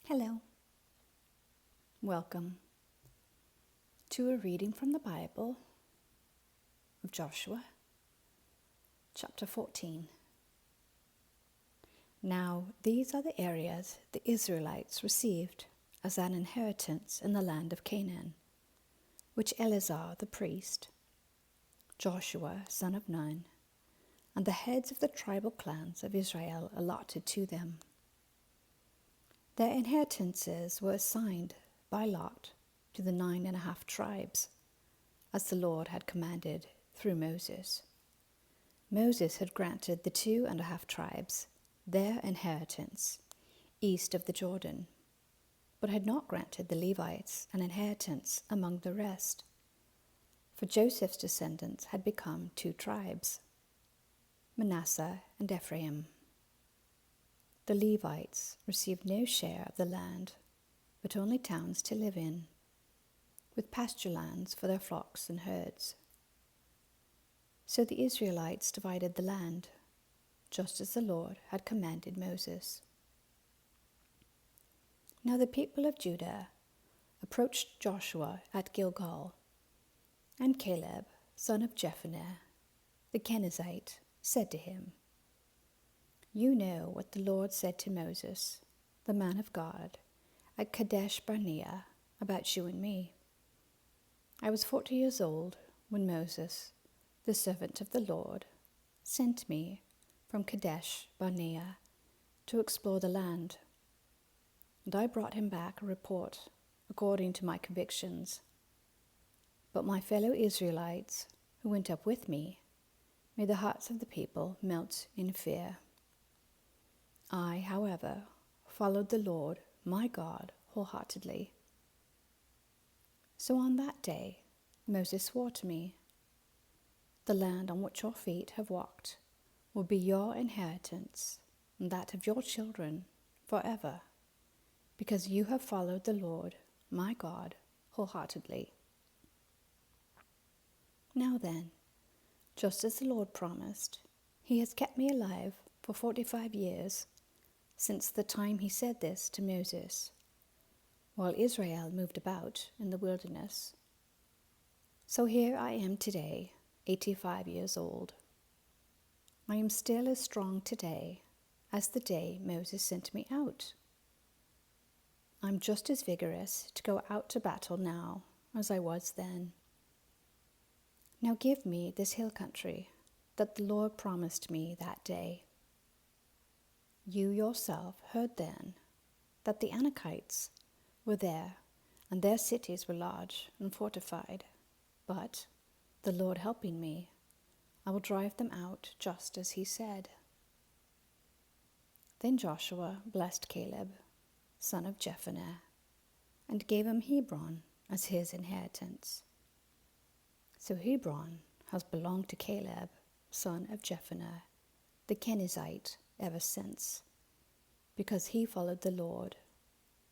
Hello. Welcome to a reading from the Bible of Joshua, chapter 14. Now, these are the areas the Israelites received as an inheritance in the land of Canaan, which Eleazar the priest, Joshua son of Nun, and the heads of the tribal clans of Israel allotted to them. Their inheritances were assigned by lot to the 9.5 tribes, as the Lord had commanded through Moses. Moses had granted the 2.5 tribes their inheritance east of the Jordan, but had not granted the Levites an inheritance among the rest, for Joseph's descendants had become 2 tribes, Manasseh and Ephraim. The Levites received no share of the land, but only towns to live in, with pasture lands for their flocks and herds. So the Israelites divided the land, just as the Lord had commanded Moses. Now the people of Judah approached Joshua at Gilgal, and Caleb, son of Jephunneh, the Kenizzite, said to him, "You know what the Lord said to Moses, the man of God, at Kadesh Barnea about you and me. I was 40 years old when Moses, the servant of the Lord, sent me from Kadesh Barnea to explore the land, and I brought him back a report according to my convictions. But my fellow Israelites who went up with me made the hearts of the people melt in fear. I, however, followed the Lord my God wholeheartedly. So on that day Moses swore to me, 'The land on which your feet have walked will be your inheritance and that of your children forever, because you have followed the Lord my God wholeheartedly.' Now then, just as the Lord promised, he has kept me alive for 45 years, since the time he said this to Moses, while Israel moved about in the wilderness. So here I am today, 85 years old. I am still as strong today as the day Moses sent me out. I'm just as vigorous to go out to battle now as I was then. Now give me this hill country that the Lord promised me that day. You yourself heard then that the Anakites were there, and their cities were large and fortified. But, the Lord helping me, I will drive them out just as he said." Then Joshua blessed Caleb, son of Jephunneh, and gave him Hebron as his inheritance. So Hebron has belonged to Caleb, son of Jephunneh, the Kenizzite, ever since, because he followed the Lord,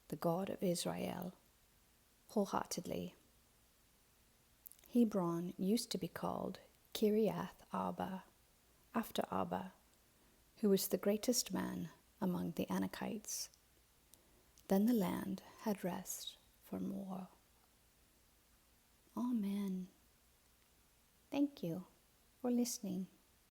the God of Israel, wholeheartedly. Hebron used to be called Kiriath Arba, after Arba, who was the greatest man among the Anakites. Then the land had rest from war. Amen. Thank you for listening.